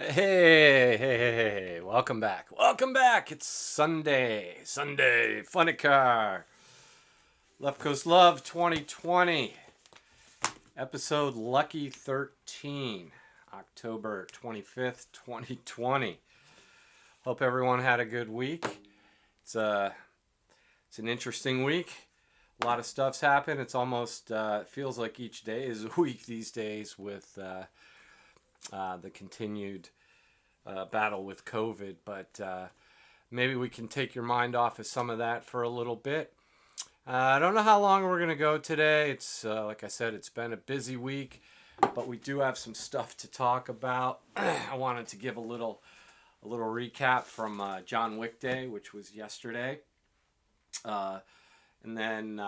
Hey, welcome back. Welcome back. It's Sunday. Funnicar. Left Coast Love 2020. Episode Lucky 13. October 25th, 2020. Hope everyone had a good week. It's an interesting week. A lot of stuff's happened. It's almost feels like each day is a week these days with the continued battle with COVID, but maybe we can take your mind off of some of that for a little bit. I don't know how long we're going to go today. It's like I said, it's been a busy week, but we do have some stuff to talk about. I wanted to give a little recap from John Wick Day, which was yesterday. And then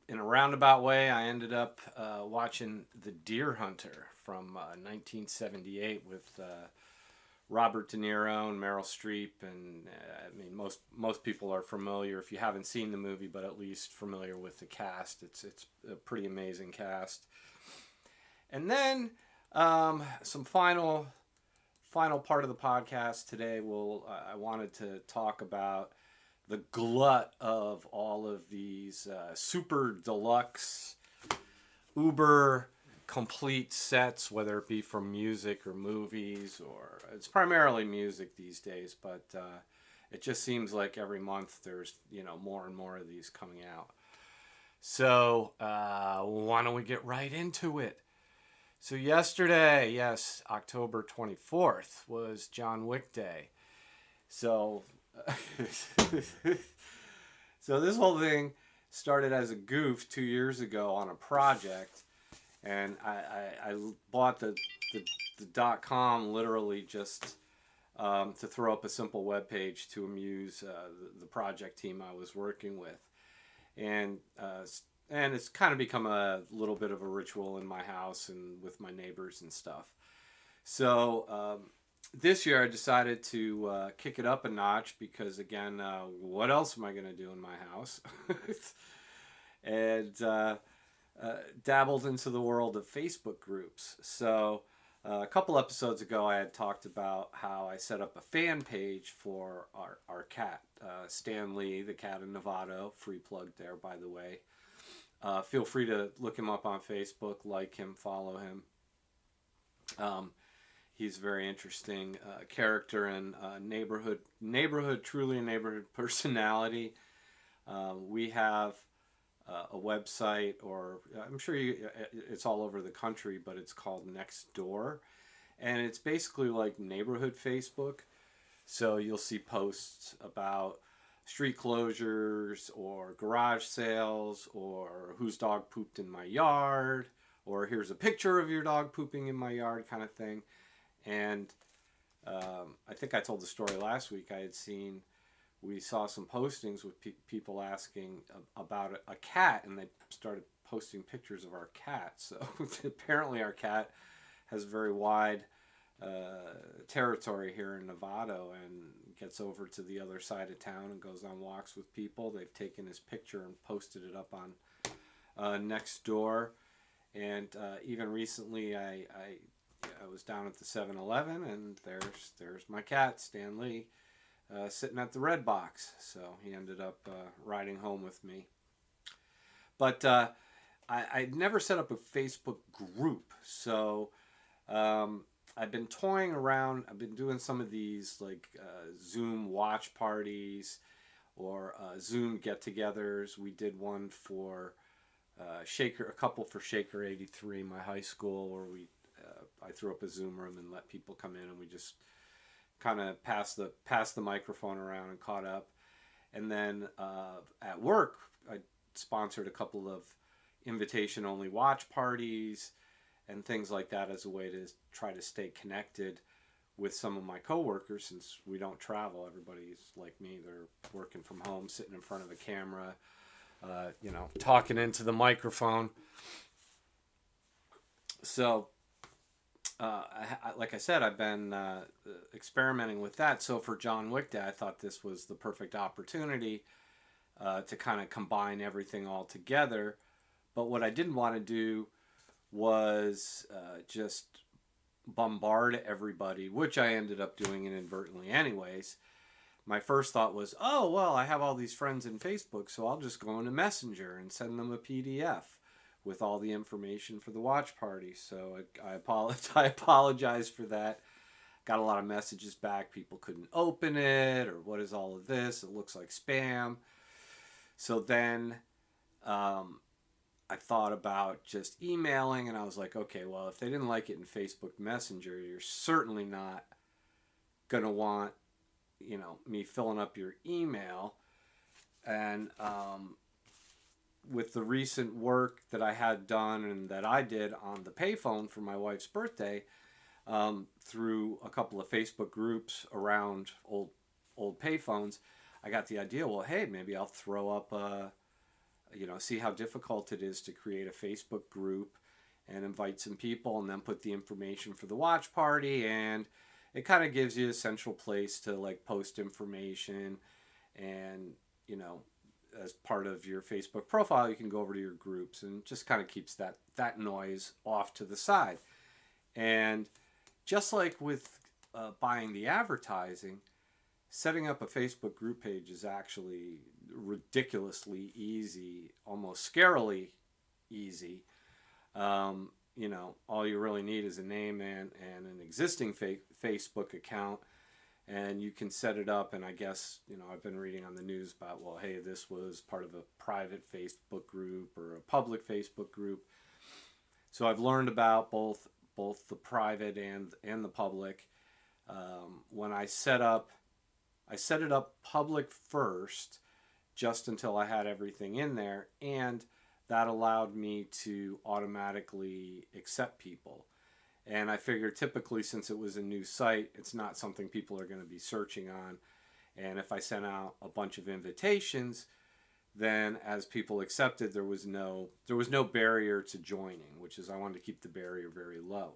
in a roundabout way, I ended up watching The Deer Hunter from 1978 with Robert De Niro and Meryl Streep, and I mean most people are familiar if you haven't seen the movie, but at least familiar with the cast. It's a pretty amazing cast. And then some final part of the podcast today. I wanted to talk about the glut of all of these Super Deluxe, uber complete sets, whether it be from music or movies, or it's primarily music these days, but it just seems like every month there's more and more of these coming out. So why don't we get right into it? So yesterday, yes, October 24th was John Wick Day. So so this whole thing started as a goof 2 years ago on a project. And I bought the .com literally just to throw up a simple web page to amuse the project team I was working with, and it's kind of become a little bit of a ritual in my house and with my neighbors and stuff. So this year I decided to kick it up a notch because again, what else am I going to do in my house? And dabbled into the world of Facebook groups. So a couple episodes ago I had talked about how I set up a fan page for our cat, Stan Lee, the cat in Novato. Free plug there, by the way. Feel free to look him up on Facebook, like him, follow him. He's a very interesting character and truly a neighborhood personality. We have a website, or I'm sure it's all over the country, but it's called Nextdoor, and it's basically like neighborhood Facebook. So you'll see posts about street closures or garage sales or whose dog pooped in my yard or here's a picture of your dog pooping in my yard kind of thing. And I think I told the story last week. We saw some postings with people asking about a cat, and they started posting pictures of our cat. So apparently our cat has very wide territory here in Novato and gets over to the other side of town and goes on walks with people. They've taken his picture and posted it up on Nextdoor. And even recently I was down at the 7-Eleven, and there's my cat, Stan Lee, sitting at the red box. So he ended up riding home with me. But I'd never set up a Facebook group. So I've been toying around. I've been doing some of these like Zoom watch parties or Zoom get-togethers. We did one for a couple for Shaker 83, my high school, where I threw up a Zoom room and let people come in, and we just kind of passed the microphone around and caught up. And then at work, I sponsored a couple of invitation-only watch parties and things like that as a way to try to stay connected with some of my coworkers, since we don't travel. Everybody's like me; they're working from home, sitting in front of a camera, talking into the microphone. So, like I said, I've been experimenting with that. So for John Wick Day, I thought this was the perfect opportunity to kind of combine everything all together. But what I didn't want to do was just bombard everybody, which I ended up doing inadvertently anyways. My first thought was, oh, well, I have all these friends in Facebook, so I'll just go into Messenger and send them a PDF with all the information for the watch party. So I apologize for that. Got a lot of messages back. People couldn't open it, or what is all of this? It looks like spam. So then I thought about just emailing, and I was like, okay, well, if they didn't like it in Facebook Messenger, you're certainly not going to want, me filling up your email. And with the recent work that I had done and that I did on the payphone for my wife's birthday, through a couple of Facebook groups around old payphones, I got the idea, well, hey, maybe I'll throw up see how difficult it is to create a Facebook group and invite some people, and then put the information for the watch party, and it kind of gives you a central place to like post information, and as part of your Facebook profile, you can go over to your groups, and just kind of keeps that noise off to the side. And just like with buying the advertising, setting up a Facebook group page is actually ridiculously easy, almost scarily easy. All you really need is a name and an existing Facebook account, and you can set it up. And I guess, I've been reading on the news about, well, hey, this was part of a private Facebook group or a public Facebook group. So I've learned about both the private and the public. When I set it up public first, just until I had everything in there, and that allowed me to automatically accept people. And I figured, typically, since it was a new site, it's not something people are going to be searching on. And if I sent out a bunch of invitations, then as people accepted, there was no barrier to joining, which is, I wanted to keep the barrier very low.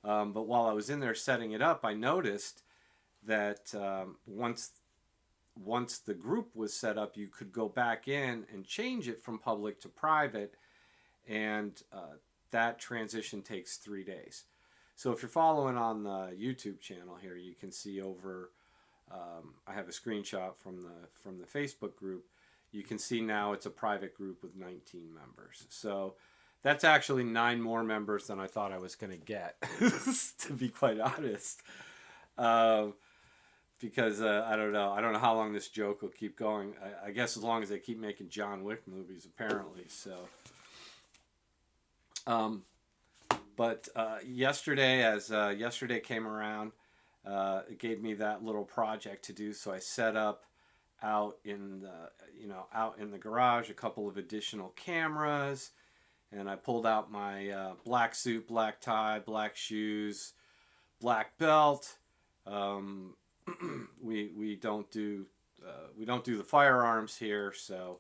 But while I was in there setting it up, I noticed that once the group was set up, you could go back in and change it from public to private, and that transition takes 3 days. So if you're following on the YouTube channel here, you can see over, I have a screenshot from the Facebook group. You can see now it's a private group with 19 members. So that's actually 9 more members than I thought I was going to get, to be quite honest. Because I don't know how long this joke will keep going. I guess as long as they keep making John Wick movies, apparently. So, but yesterday, as yesterday came around, it gave me that little project to do. So I set up out in the garage a couple of additional cameras, and I pulled out my black suit, black tie, black shoes, black belt. We don't do the firearms here, so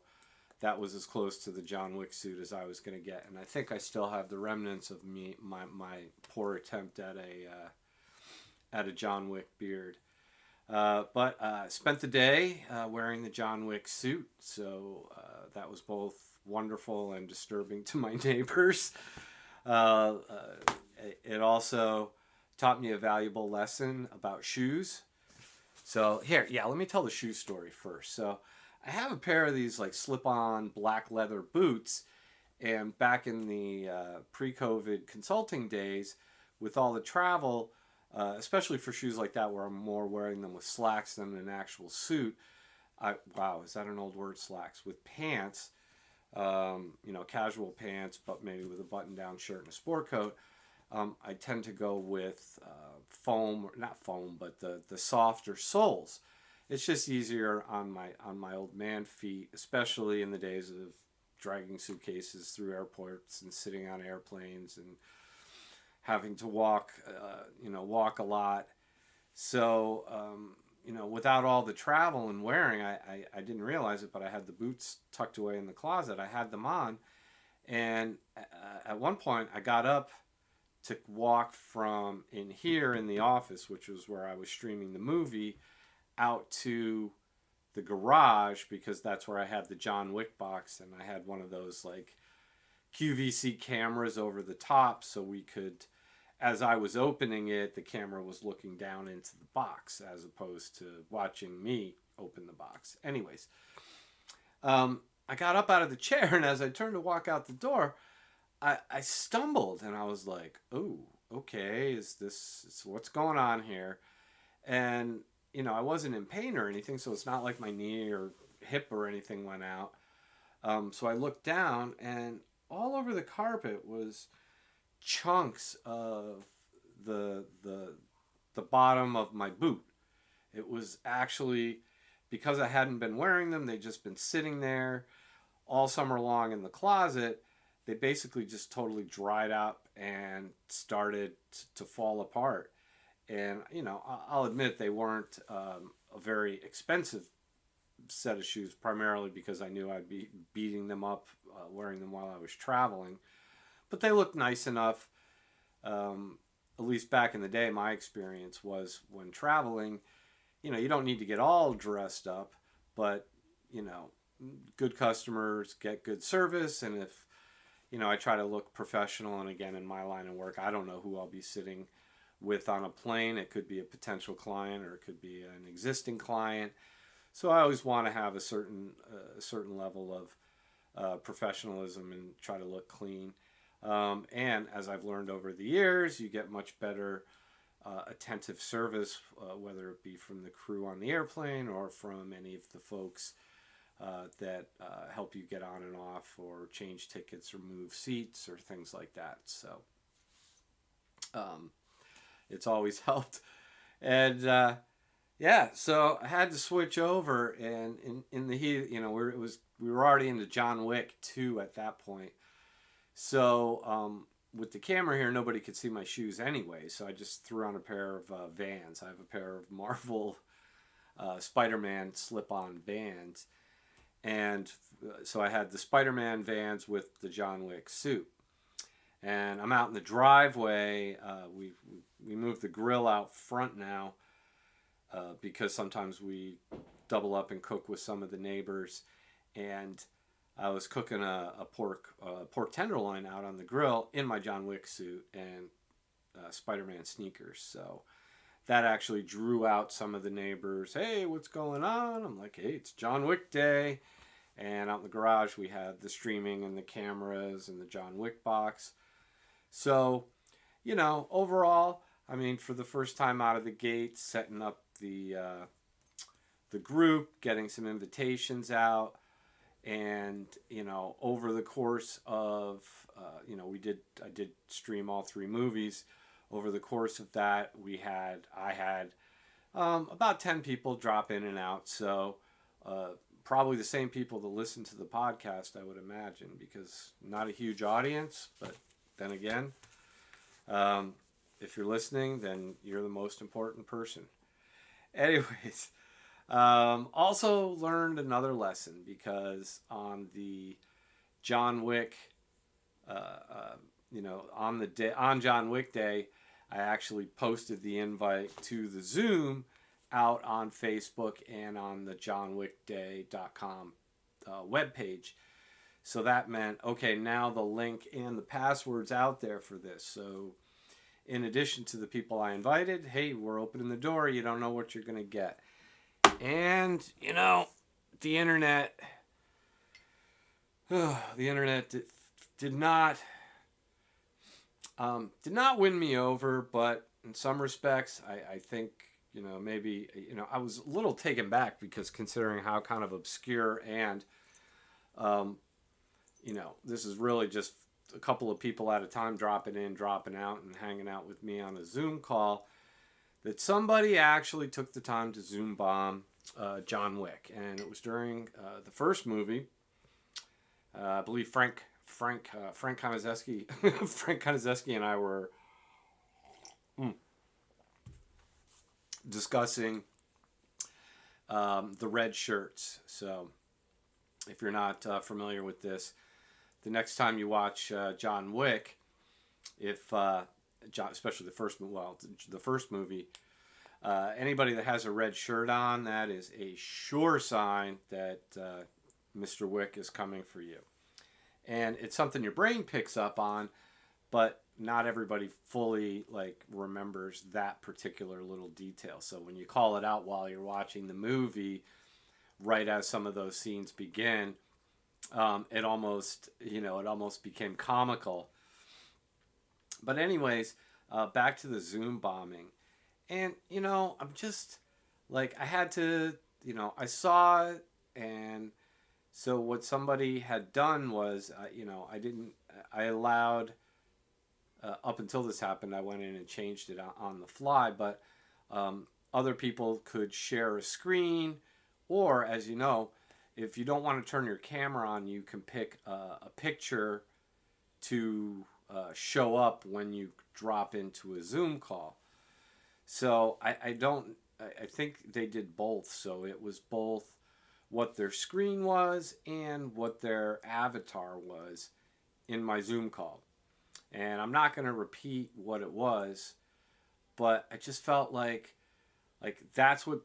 that was as close to the John Wick suit as I was going to get. And I think I still have the remnants of my poor attempt at a John Wick beard. But spent the day wearing the John Wick suit, so that was both wonderful and disturbing to my neighbors. It also taught me a valuable lesson about shoes. So let me tell the shoe story first. So I have a pair of these like slip-on black leather boots, and back in the pre-COVID consulting days, with all the travel, especially for shoes like that where I'm more wearing them with slacks than an actual suit. Wow, is that an old word, slacks? With pants, casual pants, but maybe with a button-down shirt and a sport coat. I tend to go with foam, or not foam, but the softer soles. It's just easier on my old man feet, especially in the days of dragging suitcases through airports and sitting on airplanes and having to walk, walk a lot. So, without all the travel and wearing, I didn't realize it, but I had the boots tucked away in the closet. I had them on. And at one point, I got up to walk from in here in the office, which was where I was streaming the movie, out to the garage, because that's where I had the John Wick box, and I had one of those like QVC cameras over the top, so we could, as I was opening it, the camera was looking down into the box as opposed to watching me open the box. Anyways, I got up out of the chair, and as I turned to walk out the door, I stumbled, and I was like, "Oh, okay, is what's going on here?" And I wasn't in pain or anything, so it's not like my knee or hip or anything went out. So I looked down, and all over the carpet was chunks of the bottom of my boot. It was actually, because I hadn't been wearing them, they'd just been sitting there all summer long in the closet. They basically just totally dried up and started to fall apart. And, I'll admit they weren't a very expensive set of shoes, primarily because I knew I'd be beating them up wearing them while I was traveling. But they looked nice enough. At least back in the day, my experience was when traveling, you don't need to get all dressed up, but, good customers get good service. And if, I try to look professional, and again, in my line of work, I don't know who I'll be sitting with on a plane. It could be a potential client, or it could be an existing client. So I always want to have a certain level of professionalism and try to look clean. And as I've learned over the years, you get much better attentive service, whether it be from the crew on the airplane or from any of the folks that help you get on and off, or change tickets, or move seats, or things like that. So it's always helped. And so I had to switch over, and in the heat, we were already into John Wick 2 at that point. So with the camera here, nobody could see my shoes anyway, so I just threw on a pair of Vans. I have a pair of Marvel Spider-Man slip-on Vans. And so I had the Spider-Man Vans with the John Wick suit. And I'm out in the driveway. We moved the grill out front now because sometimes we double up and cook with some of the neighbors. And I was cooking a pork tenderloin out on the grill in my John Wick suit and Spider-Man sneakers. So that actually drew out some of the neighbors. Hey, what's going on? I'm like, hey, it's John Wick Day. And out in the garage, we had the streaming and the cameras and the John Wick box. So, overall, I mean, for the first time out of the gate, setting up the group, getting some invitations out, and over the course of I did stream all 3 movies. Over the course of that, I had about 10 people drop in and out. So probably the same people that listen to the podcast, I would imagine, because not a huge audience, but then again, if you're listening, then you're the most important person. Anyways, also learned another lesson, because on the John Wick, on John Wick Day, I actually posted the invite to the Zoom out on Facebook and on the johnwickday.com webpage. So that meant, okay, now the link and the password's out there for this. So in addition to the people I invited, hey, we're opening the door. You don't know what you're going to get. And, the internet did not win me over, but in some respects, I think, maybe, I was a little taken back, because considering how kind of obscure and, this is really just a couple of people at a time dropping in, dropping out, and hanging out with me on a Zoom call, that somebody actually took the time to Zoom bomb John Wick. And it was during the first movie. I believe Frank Konizeski Frank Konizeski and I were discussing the red shirts. So if you're not familiar with this, the next time you watch John Wick, especially the first movie, anybody that has a red shirt on, that is a sure sign that Mr. Wick is coming for you. And it's something your brain picks up on, but not everybody fully remembers that particular little detail. So when you call it out while you're watching the movie, right as some of those scenes begin, it almost became comical. But anyways, back to the Zoom bombing. And, I'm just, I had to, I saw it, and so what somebody had done was, I allowed, up until this happened, I went in and changed it on the fly, but other people could share a screen, or, as you know, if you don't want to turn your camera on, you can pick a picture to show up when you drop into a Zoom call. So I think they did both. So it was both what their screen was and what their avatar was in my Zoom call. And I'm not going to repeat what it was, but I just felt like that's what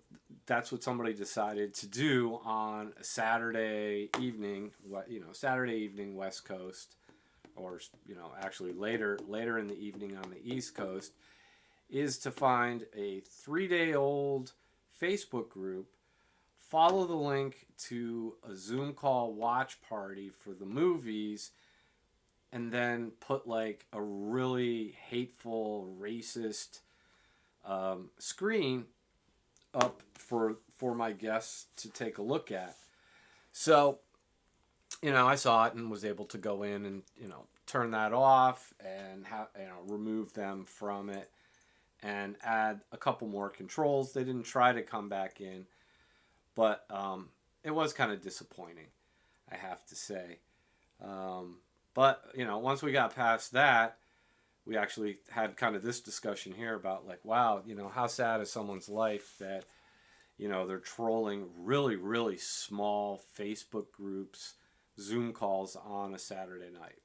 somebody decided to do on a Saturday evening, West Coast, or actually later in the evening on the East Coast, is to find a 3-day-old Facebook group, follow the link to a Zoom call watch party for the movies, and then put a really hateful, racist screen up for my guests to take a look at. So, I saw it and was able to go in and, turn that off and remove them from it and add a couple more controls. They didn't try to come back in, but it was kind of disappointing, I have to say. But, once we got past that, we actually had kind of this discussion here about wow, how sad is someone's life that, they're trolling really, really small Facebook groups, Zoom calls on a Saturday night.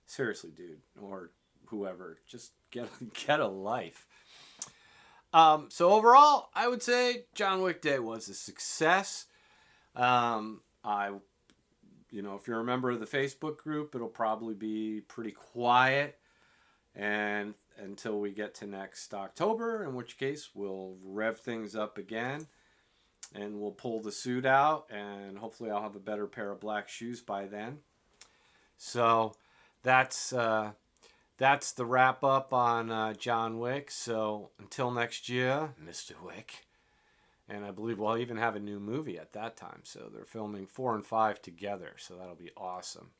Seriously, dude, or whoever, just get a life. So overall, I would say John Wick Day was a success. If you're a member of the Facebook group, it'll probably be pretty quiet and until we get to next October, in which case we'll rev things up again and we'll pull the suit out, and hopefully I'll have a better pair of black shoes by then. So that's the wrap up on John Wick. So until next year, Mr. Wick. And I believe we'll even have a new movie at that time. So they're filming 4 and 5 together. So that'll be awesome.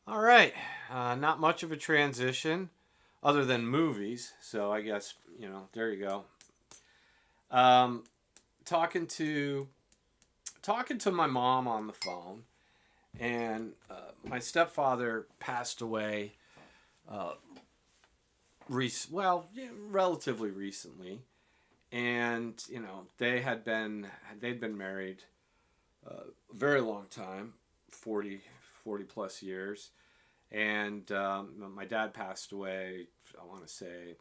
All right. Not much of a transition other than movies. So I guess, there you go. Talking to my mom on the phone. And my stepfather passed away relatively recently. And, they'd been married a very long time, 40 plus years. And my dad passed away, I want to say,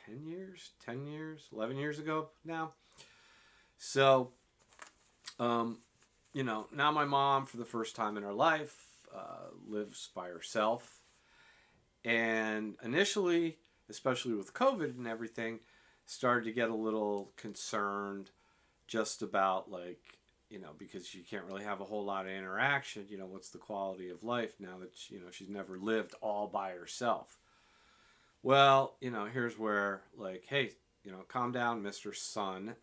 10 years, 11 years ago now. So, now my mom, for the first time in her life, lives by herself. And initially, especially with COVID and everything, started to get a little concerned just about because you can't really have a whole lot of interaction, what's the quality of life now that, she's never lived all by herself. Well, here's where hey, calm down, Mr. Son.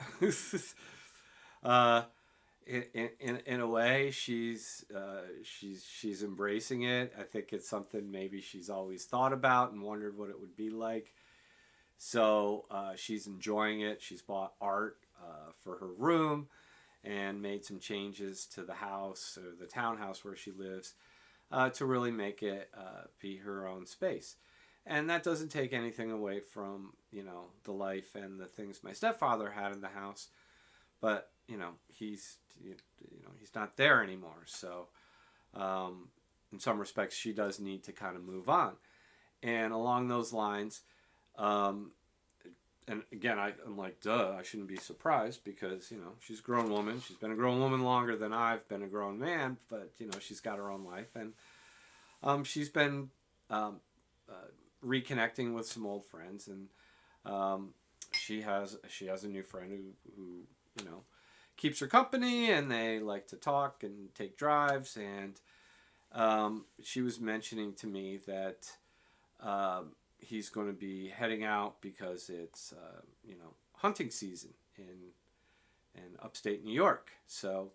In a way, she's embracing it. I think it's something maybe she's always thought about and wondered what it would be like. So she's enjoying it. She's bought art for her room and made some changes to the house or the townhouse where she lives to really make it be her own space. And that doesn't take anything away from, the life and the things my stepfather had in the house. But, he's not there anymore. So in some respects, she does need to kind of move on. And along those lines, and again, I'm like, duh, I shouldn't be surprised because, she's a grown woman. She's been a grown woman longer than I've been a grown man, but, she's got her own life. And she's been reconnecting with some old friends. And she has a new friend who keeps her company, and they like to talk and take drives. And she was mentioning to me that he's going to be heading out because it's hunting season in upstate New York. So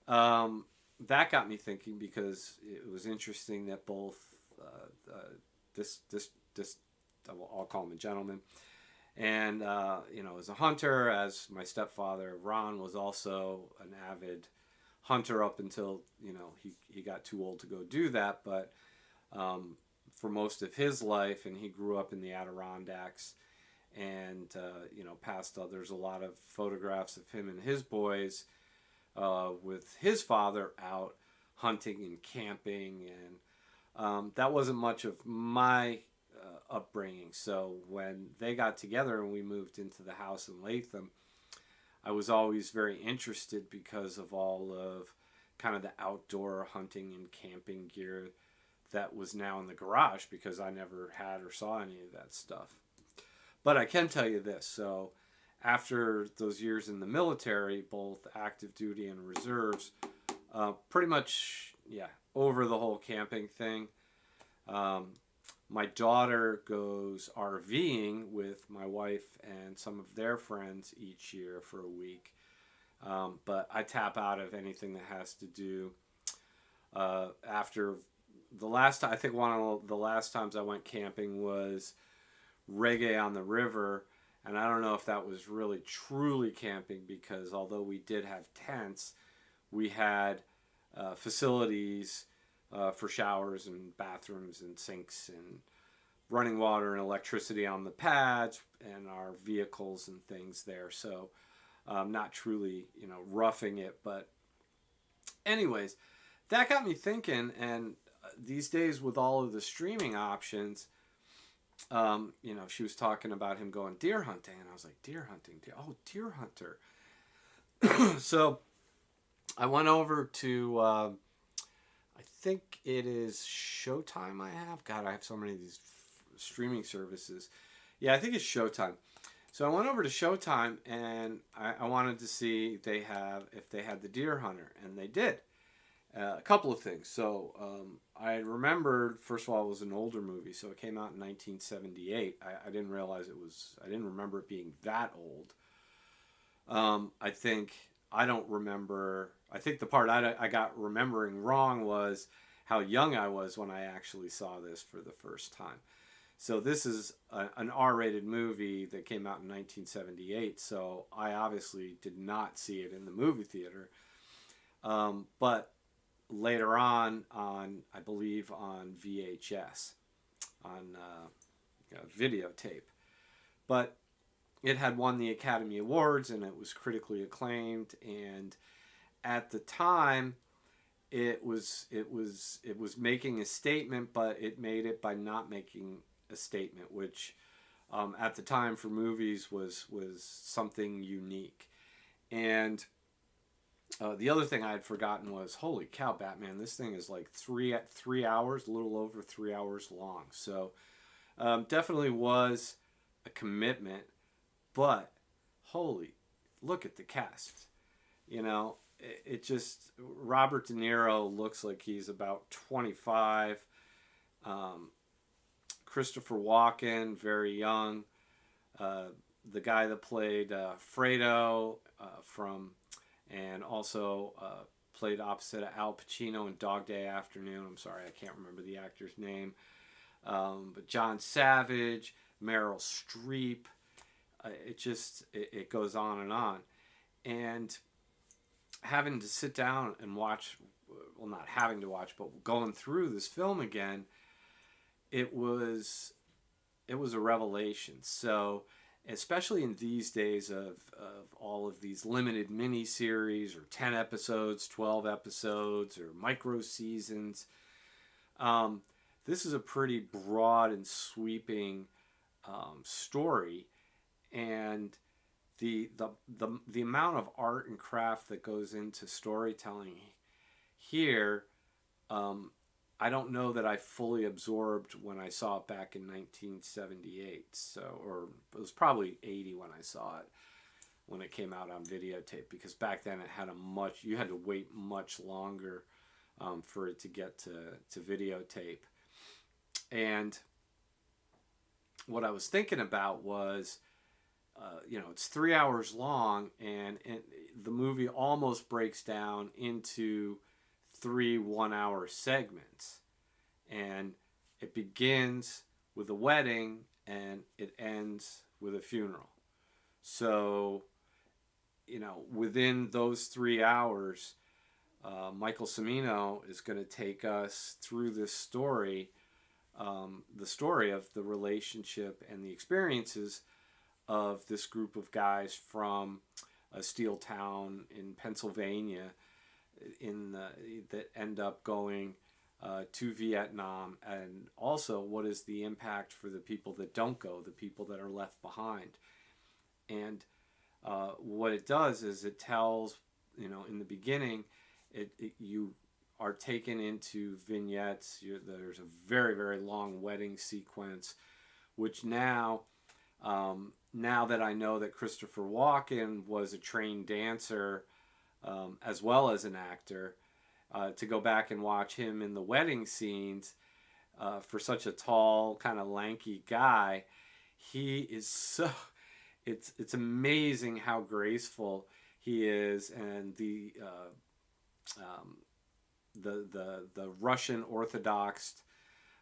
that got me thinking, because it was interesting that both this I'll call him a gentleman, and as a hunter, as my stepfather Ron was also an avid hunter up until he got too old to go do that, but for most of his life, and he grew up in the Adirondacks, and there's a lot of photographs of him and his boys with his father out hunting and camping, and that wasn't much of my upbringing. So when they got together and we moved into the house in Latham, I was always very interested because of all of kind of the outdoor hunting and camping gear that was now in the garage, because I never had or saw any of that stuff. But I can tell you this. So after those years in the military, both active duty and reserves, pretty much, over the whole camping thing. My daughter goes RVing with my wife and some of their friends each year for a week. But I tap out of anything that has to do after the last time. I think one of the last times I went camping was Reggae on the River. And I don't know if that was really truly camping, because although we did have tents, we had facilities for showers and bathrooms and sinks and running water and electricity on the pads and our vehicles and things there. So not truly, roughing it. But anyways, that got me thinking. And these days with all of the streaming options, she was talking about him going deer hunting. And I was like, deer hunting? Deer hunter. So I went over to, I think it is Showtime I have. God, I have so many of these streaming services. Yeah, I think it's Showtime. So I went over to Showtime, and I wanted to see if they had the Deer Hunter, and they did. A couple of things. So I remembered, first of all, it was an older movie, so it came out in 1978. I didn't realize I didn't remember it being that old. I think the part I got remembering wrong was how young I was when I actually saw this for the first time. So this is an R-rated movie that came out in 1978, so I obviously did not see it in the movie theater. But later on, I believe on VHS, on videotape. But it had won the Academy Awards, and it was critically acclaimed. And at the time, it was making a statement, but it made it by not making a statement, which at the time for movies was something unique. And the other thing I had forgotten was, holy cow, Batman! This thing is like 3 hours, a little over 3 hours long. So definitely was a commitment. But holy, look at the cast. It just, Robert De Niro looks like he's about 25. Christopher Walken, very young. The guy that played Fredo from and also played opposite of Al Pacino in Dog Day Afternoon. I'm sorry, I can't remember the actor's name. But John Savage, Meryl Streep, it goes on and on. And having to sit down and watch, well, not having to watch, but going through this film again, it was a revelation. So, especially in these days of all of these limited mini-series or 10 episodes, 12 episodes, or micro seasons, this is a pretty broad and sweeping story. And the amount of art and craft that goes into storytelling here, I don't know that I fully absorbed when I saw it back in 1978. So, or it was probably 80 when I saw it, when it came out on videotape, because back then it had you had to wait much longer for it to get to videotape. And what I was thinking about was, it's 3 hours long, and the movie almost breaks down into 3 1-hour segments, and it begins with a wedding and it ends with a funeral. So, within those 3 hours, Michael Cimino is going to take us through this story, the story of the relationship and the experiences of this group of guys from a steel town in Pennsylvania that end up going to Vietnam, and also what is the impact for the people that don't go, the people that are left behind. And what it does is it tells, in the beginning, you are taken into vignettes. There's a very, very long wedding sequence, which now that I know that Christopher Walken was a trained dancer as well as an actor, to go back and watch him in the wedding scenes, for such a tall, kind of lanky guy, he is so... It's amazing how graceful he is, and the Russian Orthodox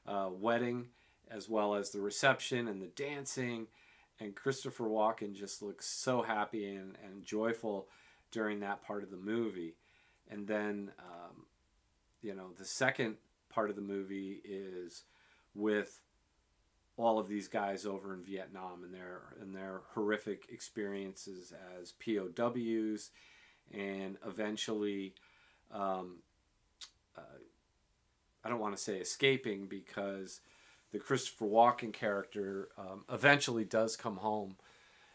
wedding, as well as the reception and the dancing, and Christopher Walken just looks so happy and joyful during that part of the movie. And then the second part of the movie is with all of these guys over in Vietnam and their horrific experiences as POWs, and eventually, I don't want to say escaping, because the Christopher Walken character eventually does come home.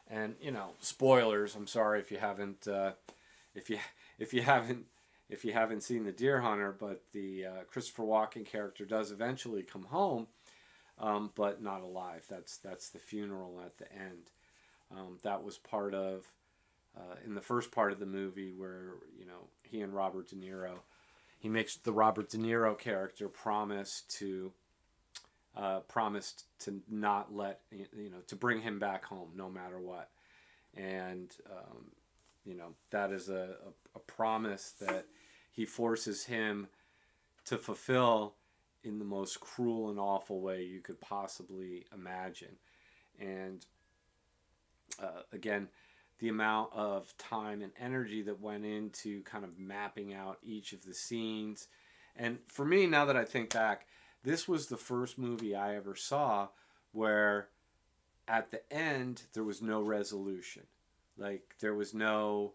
And spoilers. I'm sorry if you haven't seen The Deer Hunter, but the Christopher Walken character does eventually come home. But not alive. That's the funeral at the end. That was part of in the first part of the movie, where he and Robert De Niro, he makes the Robert De Niro character promise to not let to bring him back home no matter what, and that is a promise that he forces him to fulfill in the most cruel and awful way you could possibly imagine. And again, the amount of time and energy that went into kind of mapping out each of the scenes. And for me, now that I think back, this was the first movie I ever saw where at the end there was no resolution. Like, there was no,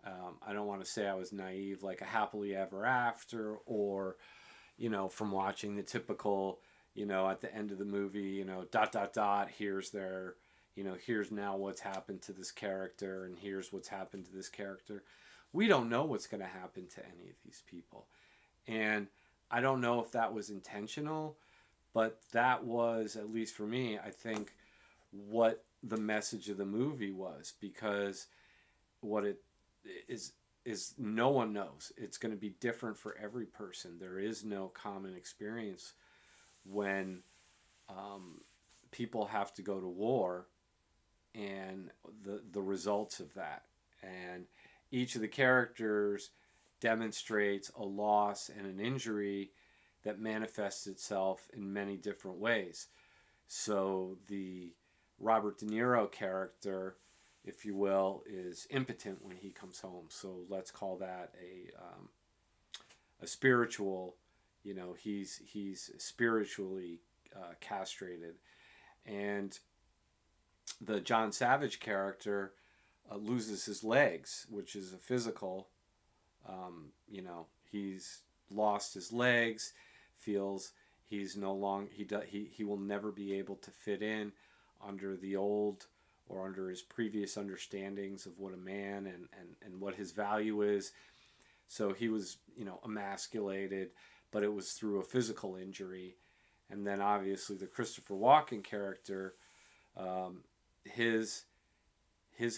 I don't want to say I was naive, like a happily ever after, or from watching the typical, at the end of the movie, ... here's their, here's now what's happened to this character, and here's what's happened to this character. We don't know what's going to happen to any of these people. And I don't know if that was intentional, but that was, at least for me, I think, what the message of the movie was, because what it is no one knows. It's going to be different for every person. There is no common experience when people have to go to war, and the results of that. And each of the characters demonstrates a loss and an injury that manifests itself in many different ways. So the Robert De Niro character, if you will, is impotent when he comes home. So let's call that a spiritual, he's spiritually castrated. And the John Savage character loses his legs, which is a physical, he's lost his legs, feels he's no longer, he will never be able to fit in under the old or under his previous understandings of what a man and what his value is. So he was, emasculated, but it was through a physical injury. And then obviously the Christopher Walken character, his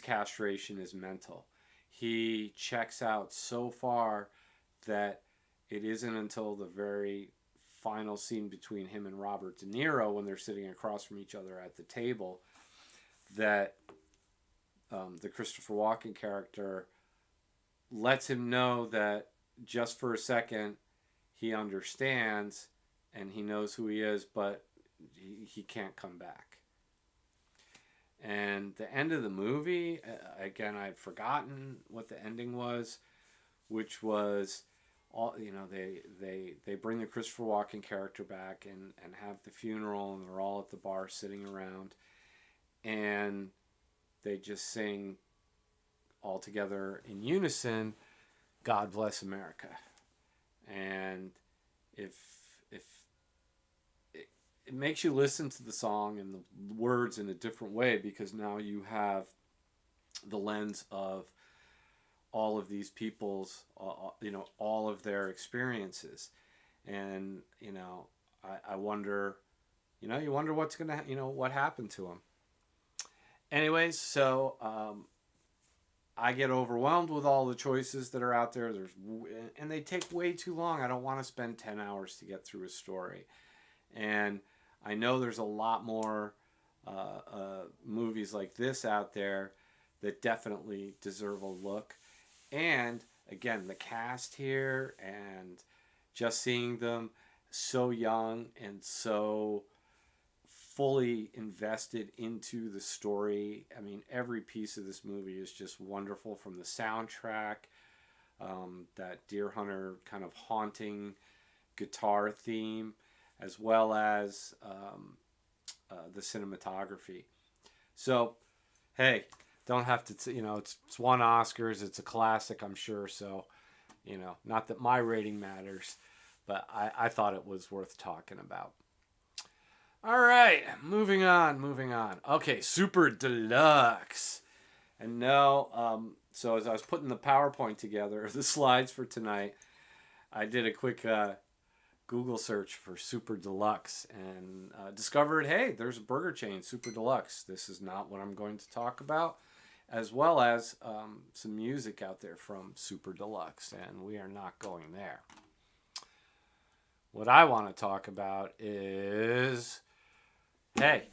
castration is mental. He checks out so far that it isn't until the very final scene between him and Robert De Niro, when they're sitting across from each other at the table, that the Christopher Walken character lets him know that just for a second he understands and he knows who he is, but he can't come back. And the end of the movie, again, I'd forgotten what the ending was, which was, all they bring the Christopher Walken character back and have the funeral, and they're all at the bar sitting around, and they just sing all together in unison, "God Bless America." And if it makes you listen to the song and the words in a different way, because now you have the lens of all of these people's, all of their experiences. And, I wonder, you wonder what's going to, what happened to them. Anyways, so I get overwhelmed with all the choices that are out there. And they take way too long. I don't want to spend 10 hours to get through a story. And I know there's a lot more movies like this out there that definitely deserve a look. And again, the cast here, and just seeing them so young and so fully invested into the story. I mean, every piece of this movie is just wonderful, from the soundtrack, that Deer Hunter kind of haunting guitar theme, as well as the cinematography. So, hey, don't have to, it's won Oscars. It's a classic, I'm sure. So, not that my rating matters, but I thought it was worth talking about. All right, moving on. Okay, Super Deluxe. And now, so as I was putting the PowerPoint together, the slides for tonight, I did a quick Google search for Super Deluxe and discovered, hey, there's a burger chain, Super Deluxe. This is not what I'm going to talk about, as well as some music out there from Super Deluxe, and we are not going there. What I want to talk about is, hey,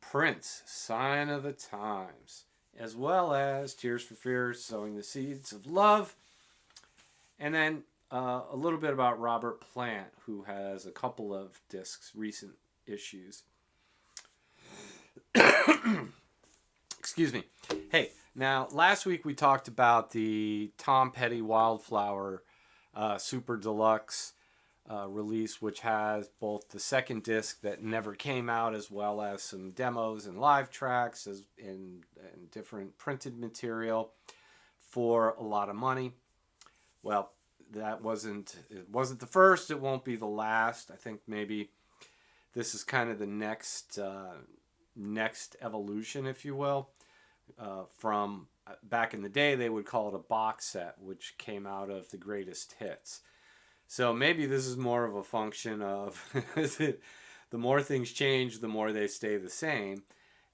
Prince, Sign of the Times, as well as Tears for Fears, Sowing the Seeds of Love, and then a little bit about Robert Plant, who has a couple of discs, recent issues. Excuse me. Hey, now last week we talked about the Tom Petty Wildflower Super Deluxe release, which has both the second disc that never came out, as well as some demos and live tracks and different printed material for a lot of money. Well, it wasn't the first. It won't be the last. I think maybe this is kind of the next evolution, if you will, from back in the day. They would call it a box set, which came out of the greatest hits. So maybe this is more of a function of the more things change, the more they stay the same.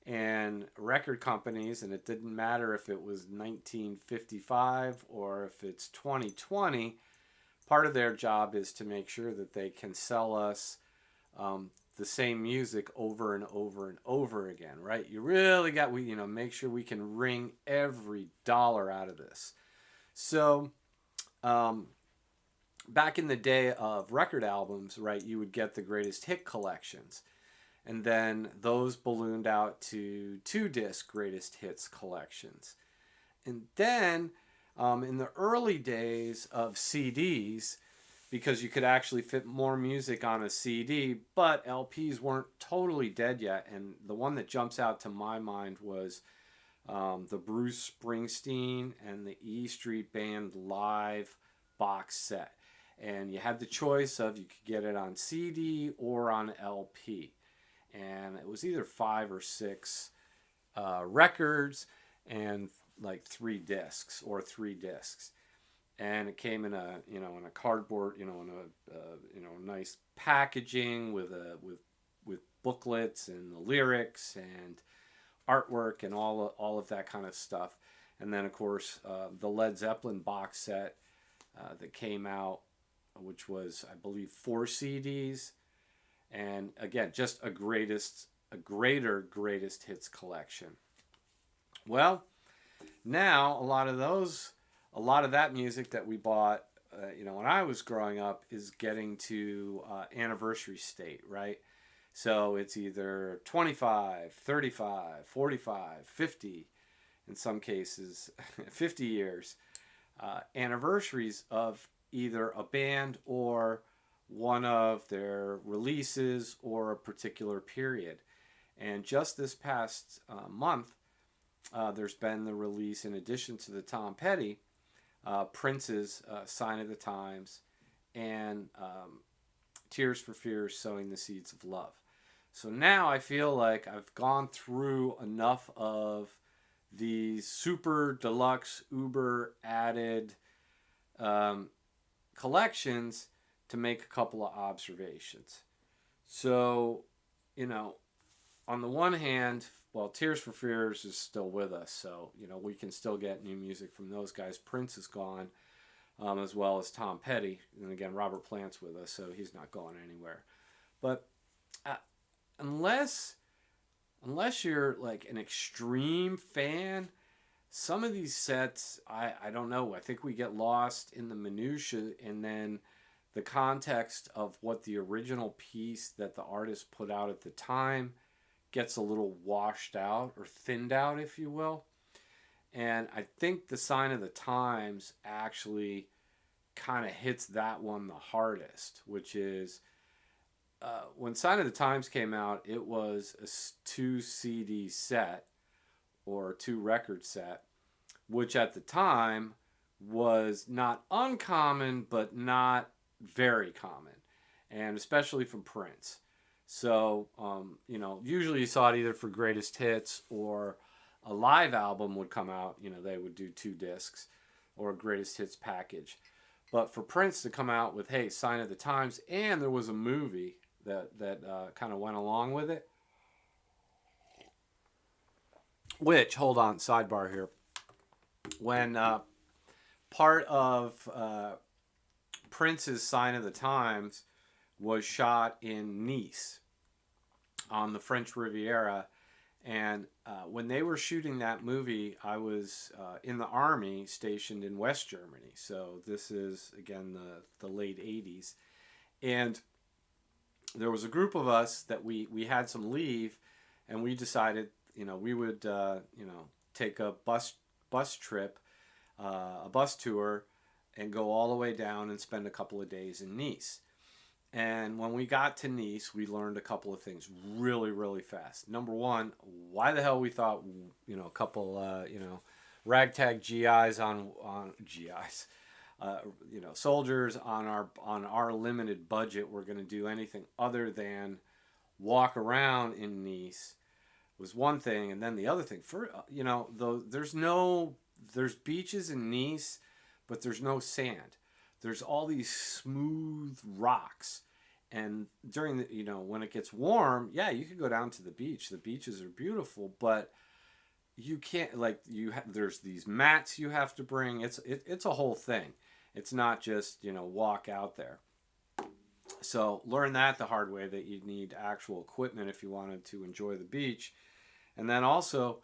And record companies, and it didn't matter if it was 1955 or if it's 2020, part of their job is to make sure that they can sell us the same music over and over and over again, right? You really got, make sure we can wring every dollar out of this. So, um, back in the day of record albums, right, you would get the greatest hit collections. And then those ballooned out to 2 disc greatest hits collections. And then in the early days of CDs, because you could actually fit more music on a CD, but LPs weren't totally dead yet. And the one that jumps out to my mind was the Bruce Springsteen and the E Street Band live box set. And you had the choice of you could get it on CD or on LP. And it was either 5 or 6 records and like 3 discs or 3 discs. And it came in a in a cardboard in a nice packaging with booklets and the lyrics and artwork and all of that kind of stuff. And then of course the Led Zeppelin box set that came out, which was I believe 4 CDs, and again just a greater greatest hits collection. Well, now a lot of that music that we bought when I was growing up is getting to anniversary state, right? So it's either 25, 35, 45, 50, in some cases 50 years anniversaries of either a band or one of their releases or a particular period. And just this past month, there's been the release, in addition to the Tom Petty, Prince's Sign of the Times, and Tears for Fears, Sowing the Seeds of Love. So now I feel like I've gone through enough of these super deluxe, uber added collections to make a couple of observations. So, on the one hand, well, Tears for Fears is still with us, so we can still get new music from those guys. Prince is gone, as well as Tom Petty, and again Robert Plant's with us, so he's not going anywhere. But unless you're like an extreme fan, some of these sets I don't know. I think we get lost in the minutia, and then the context of what the original piece that the artist put out at the time gets a little washed out or thinned out, if you will. And I think the Sign of the Times actually kind of hits that one the hardest, which is when Sign of the Times came out, it was a 2 CD set or 2 record set, which at the time was not uncommon, but not very common, and especially from Prince. So, usually you saw it either for greatest hits or a live album would come out. They would do 2 discs or a greatest hits package. But for Prince to come out with, hey, Sign of the Times, and there was a movie that kind of went along with it. Which, hold on, sidebar here. When part of Prince's Sign of the Times was shot in Nice on the French Riviera, and when they were shooting that movie, I was in the army stationed in West Germany. So this is again the late 80s, and there was a group of us that we had some leave, and we decided we would take a bus trip, a bus tour, and go all the way down and spend a couple of days in Nice. And when we got to Nice, we learned a couple of things really, really fast. Number one, why the hell we thought, a couple, ragtag GIs on GIs, soldiers on our limited budget were going to do anything other than walk around in Nice was one thing. And then the other thing, there's beaches in Nice, but there's no sand. There's all these smooth rocks, and during when it gets warm, yeah, you could go down to the beach. The beaches are beautiful, but you can't there's these mats you have to bring. It's a whole thing. It's not just walk out there. So learn that the hard way, that you need actual equipment if you wanted to enjoy the beach, and then also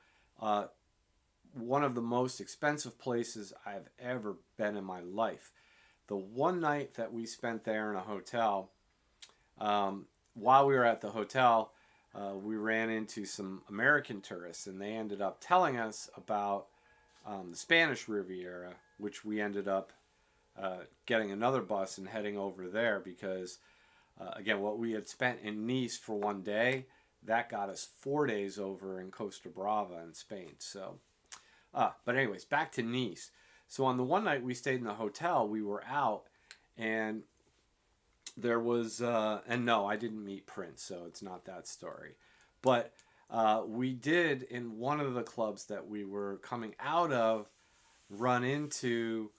one of the most expensive places I've ever been in my life. The one night that we spent there in a hotel, while we were at the hotel, we ran into some American tourists, and they ended up telling us about the Spanish Riviera, which we ended up getting another bus and heading over there because, again, what we had spent in Nice for one day, that got us 4 days over in Costa Brava in Spain. So, but anyways, back to Nice. So on the one night we stayed in the hotel, we were out, and there was, and no, I didn't meet Prince, so it's not that story. But we did, in one of the clubs that we were coming out of, run into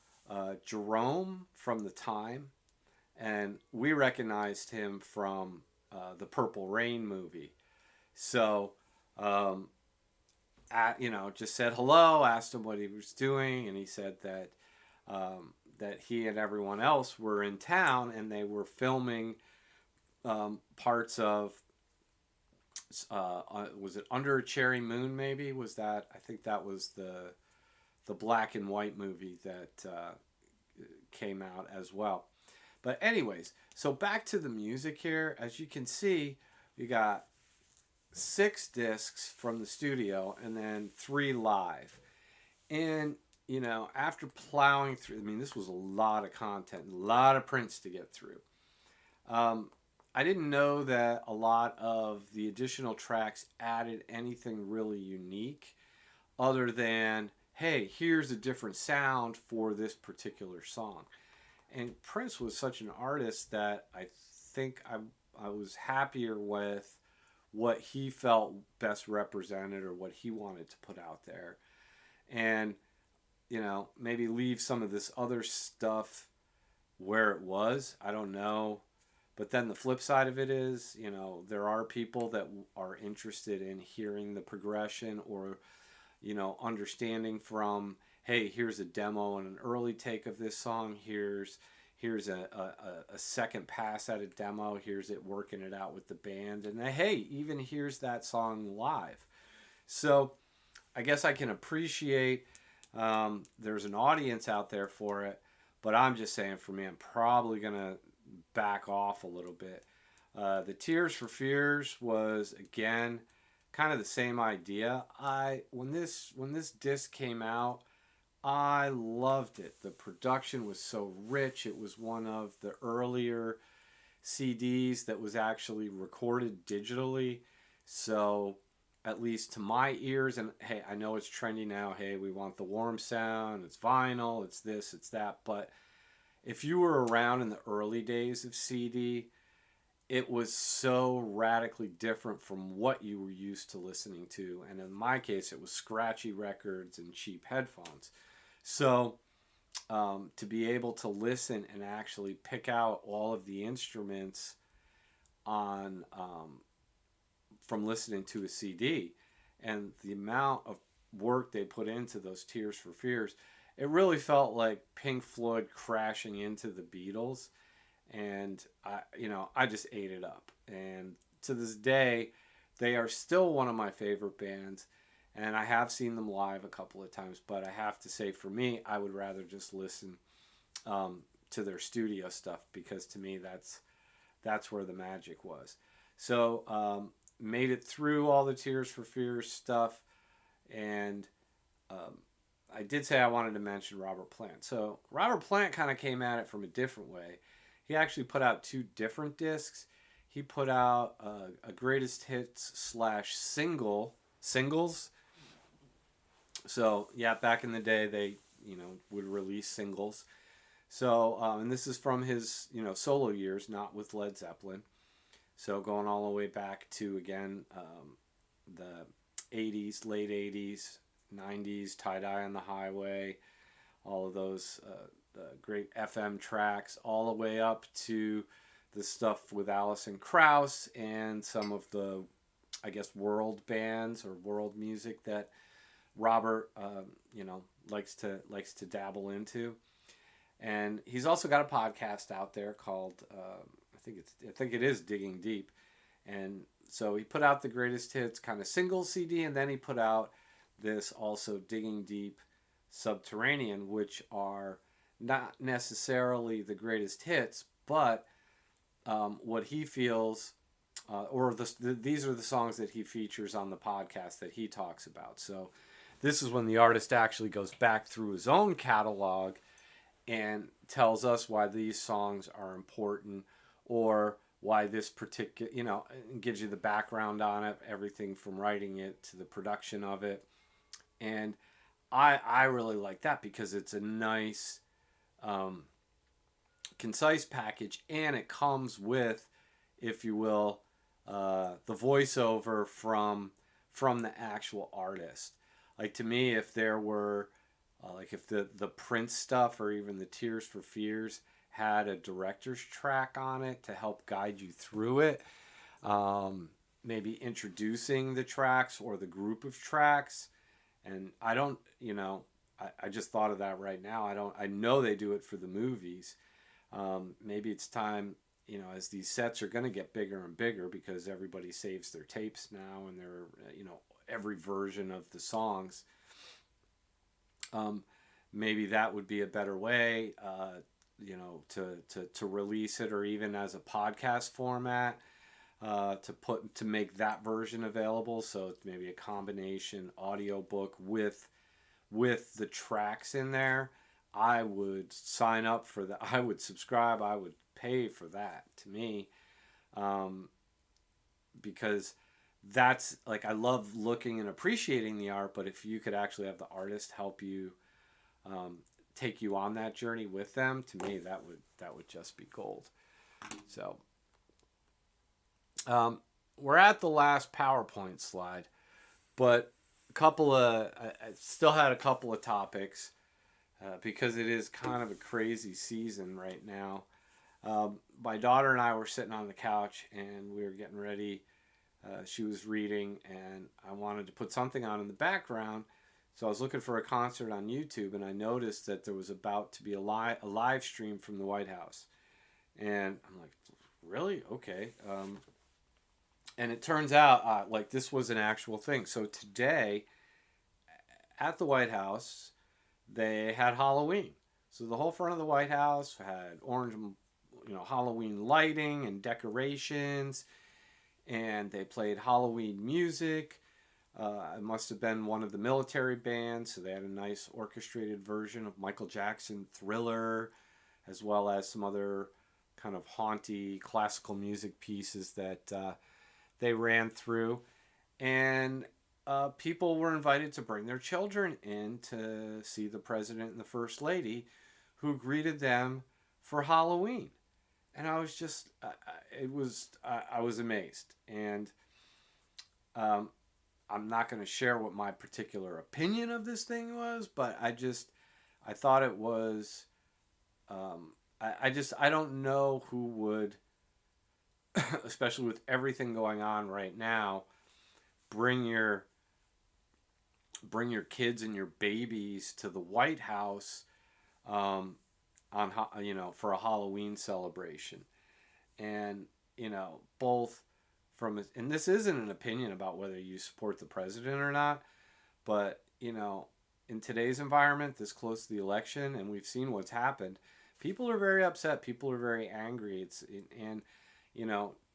Jerome from The Time, and we recognized him from the Purple Rain movie. So, just said hello, asked him what he was doing, and he said that that he and everyone else were in town and they were filming parts of was it Under a Cherry Moon? Maybe was that? I think that was the black and white movie that came out as well. But anyways, so back to the music here. As you can see, we got 6 discs from the studio and then 3 live. And, after plowing through, I mean, this was a lot of content, a lot of Prince to get through. I didn't know that a lot of the additional tracks added anything really unique other than, hey, here's a different sound for this particular song. And Prince was such an artist that I think I was happier with what he felt best represented or what he wanted to put out there. And, maybe leave some of this other stuff where it was. I don't know. But then the flip side of it is, there are people that are interested in hearing the progression or, understanding from, hey, here's a demo and an early take of this song. Here's a second pass at a demo. Here's it working it out with the band. And hey, even here's that song live. So I guess I can appreciate there's an audience out there for it. But I'm just saying, for me, I'm probably going to back off a little bit. The Tears for Fears was, again, kind of the same idea. When this disc came out, I loved it. The production was so rich. It was one of the earlier CDs that was actually recorded digitally. So, at least to my ears, and hey, I know it's trendy now. Hey, we want the warm sound. It's vinyl. It's this, it's that. But if you were around in the early days of CD, it was so radically different from what you were used to listening to. And in my case, it was scratchy records and cheap headphones. So to be able to listen and actually pick out all of the instruments on from listening to a CD and the amount of work they put into those Tears for Fears, it really felt like Pink Floyd crashing into the Beatles. And I just ate it up. And to this day, they are still one of my favorite bands. And I have seen them live a couple of times. But I have to say, for me, I would rather just listen to their studio stuff, because to me, that's where the magic was. So made it through all the Tears for Fears stuff. And I did say I wanted to mention Robert Plant. So Robert Plant kind of came at it from a different way. He actually put out 2 different discs. He put out a greatest hits / singles. So yeah, back in the day they would release singles. So and this is from his solo years, not with Led Zeppelin. So going all the way back to, again, the 80s, late 80s, 90s, Tie-Dye on the Highway, all of those great FM tracks, all the way up to the stuff with Alison Krauss and some of the, I guess, world bands or world music that Robert, likes to dabble into. And he's also got a podcast out there called, I think it is Digging Deep. And so he put out the greatest hits kind of single CD, and then he put out this also digging deep subterranean, which are not necessarily the greatest hits, but what he feels, these are the songs that he features on the podcast that he talks about. So this is when the artist actually goes back through his own catalog and tells us why these songs are important, or why this particular, gives you the background on it, everything from writing it to the production of it. And I really like that because it's a nice, concise package, and it comes with, if you will, the voiceover from the actual artist. Like, to me, if there were, like, if the Prince stuff or even the Tears for Fears had a director's track on it to help guide you through it, maybe introducing the tracks or the group of tracks. And I don't, I just thought of that right now. I know they do it for the movies. Maybe it's time, as these sets are going to get bigger and bigger because everybody saves their tapes now, and they're, every version of the songs. Maybe that would be a better way, to release it, or even as a podcast format, to make that version available. So it's maybe a combination audiobook with the tracks in there. I would sign up for that. I would subscribe. I would pay for that, to me, because that's, like, I love looking and appreciating the art, but if you could actually have the artist help you, take you on that journey with them, to me, that would just be gold. So we're at the last PowerPoint slide, but I still had a couple of topics, because it is kind of a crazy season right now. My daughter and I were sitting on the couch, and we were getting ready. She was reading, and I wanted to put something on in the background. So I was looking for a concert on YouTube, and I noticed that there was about to be a live stream from the White House. And I'm like, really? Okay. And it turns out, like, this was an actual thing. So today, at the White House, they had Halloween. So the whole front of the White House had orange, Halloween lighting and decorations, and they played Halloween music. It must have been one of the military bands, so they had a nice orchestrated version of Michael Jackson Thriller, as well as some other kind of haunty classical music pieces that they ran through. And people were invited to bring their children in to see the president and the first lady, who greeted them for Halloween. And I was just, I was amazed. And I'm not going to share what my particular opinion of this thing was, but I thought it was, I don't know who would, especially with everything going on right now, bring your kids and your babies to the White House, for a Halloween celebration. And, both from, and this isn't an opinion about whether you support the president or not, but, in today's environment, this close to the election, and we've seen what's happened, people are very upset. People are very angry. And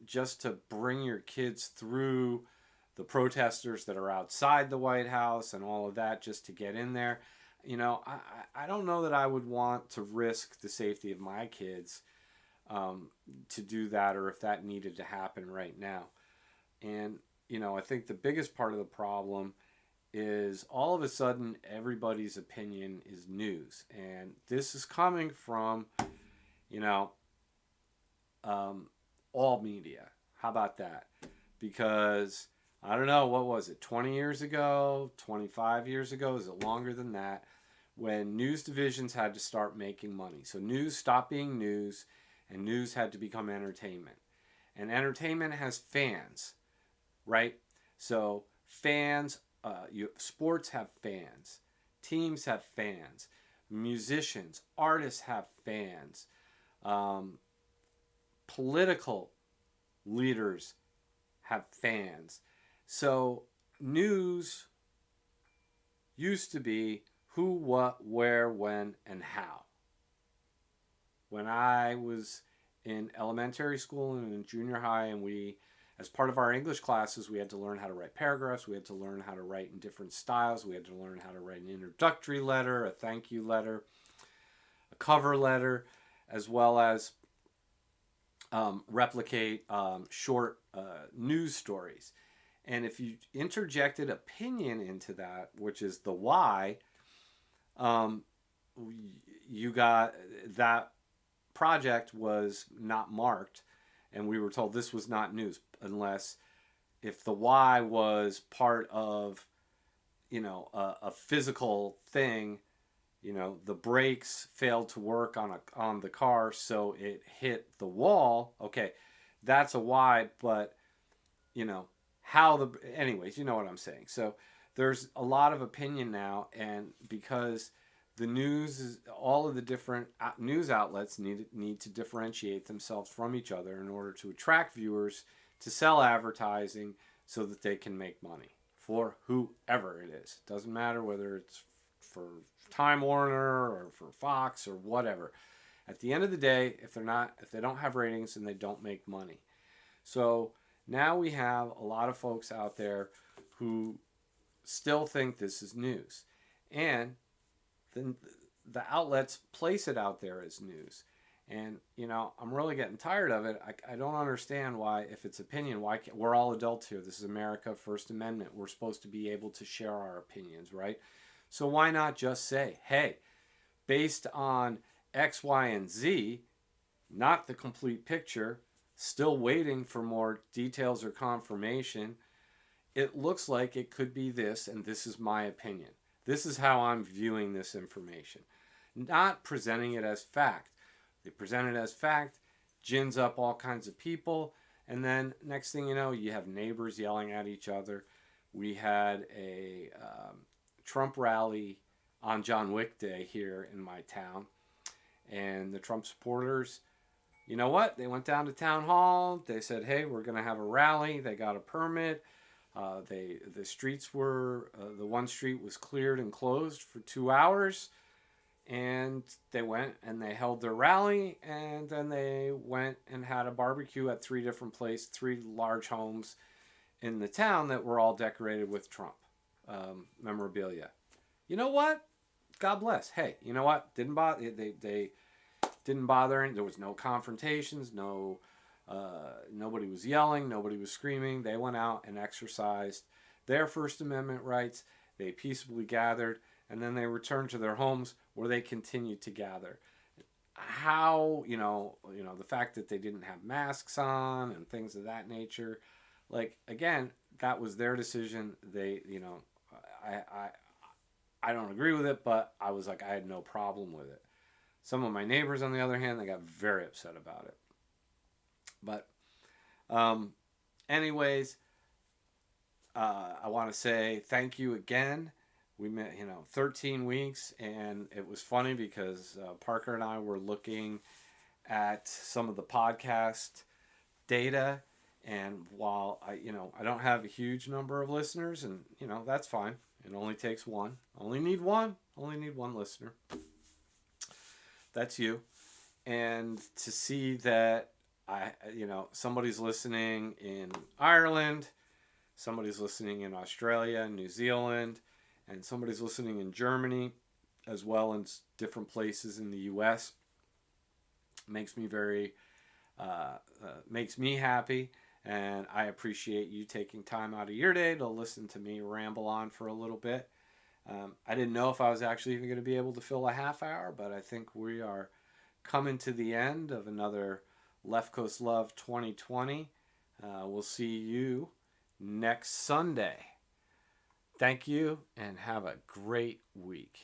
just to bring your kids through the protesters that are outside the White House and all of that, just to get in there, I don't know that I would want to risk the safety of my kids, to do that, or if that needed to happen right now. And, I think the biggest part of the problem is all of a sudden everybody's opinion is news. And this is coming from, all media. How about that? Because, I don't know, what was it, 20 years ago, 25 years ago? Is it longer than that? When news divisions had to start making money. So news stopped being news, and news had to become entertainment. And entertainment has fans, right? So fans, sports have fans, teams have fans, musicians, artists have fans, political leaders have fans. So news used to be who, what, where, when, and how. When I was in elementary school and in junior high, and as part of our English classes, we had to learn how to write paragraphs. We had to learn how to write in different styles. We had to learn how to write an introductory letter, a thank you letter, a cover letter, as well as replicate short news stories. And if you interjected opinion into that, which is the why, you got that project was not marked, and we were told this was not news unless if the why was part of, a physical thing. The brakes failed to work on the car, so it hit the wall. Okay, that's a why, but anyways, you know what I'm saying. So there's a lot of opinion now, and because the news all of the different news outlets need to differentiate themselves from each other in order to attract viewers, to sell advertising so that they can make money for whoever it is. Doesn't matter whether it's for Time Warner or for Fox or whatever. At the end of the day, if they don't have ratings, then they don't make money. So now we have a lot of folks out there who still think this is news. And then the outlets place it out there as news. And, I'm really getting tired of it. I don't understand why, if it's opinion, we're all adults here. This is America, First Amendment. We're supposed to be able to share our opinions, right? So why not just say, hey, based on X, Y, and Z, not the complete picture, still waiting for more details or confirmation, it looks like it could be this, and this is my opinion. This is how I'm viewing this information. Not presenting it as fact. They present it as fact, gins up all kinds of people, and then next thing you know, you have neighbors yelling at each other. We had a Trump rally on John Wick Day here in my town, and the Trump supporters, you know what? They went down to town hall. They said, hey, we're going to have a rally. They got a permit. The streets were, the one street was cleared and closed for 2 hours, and they went and they held their rally, and then they went and had a barbecue at 3 different places, 3 large homes in the town that were all decorated with Trump memorabilia. You know what? God bless. Hey, you know what? Didn't bother. They didn't bother. There was no confrontations. Nobody was yelling. Nobody was screaming. They went out and exercised their First Amendment rights. They peaceably gathered, and then they returned to their homes where they continued to gather. How, the fact that they didn't have masks on and things of that nature, like, again, that was their decision. They, I don't agree with it, but I was like, I had no problem with it. Some of my neighbors, on the other hand, they got very upset about it. But anyways, I want to say thank you again. We met, 13 weeks, and it was funny because Parker and I were looking at some of the podcast data, and while I don't have a huge number of listeners, and that's fine. It only takes one. Only need one listener. That's you. And to see that somebody's listening in Ireland, somebody's listening in Australia, New Zealand, and somebody's listening in Germany, as well as different places in the U.S. makes me makes me happy, and I appreciate you taking time out of your day to listen to me ramble on for a little bit. I didn't know if I was actually even going to be able to fill a half hour, but I think we are coming to the end of another Left Coast Love 2020. We'll see you next Sunday. Thank you, and have a great week.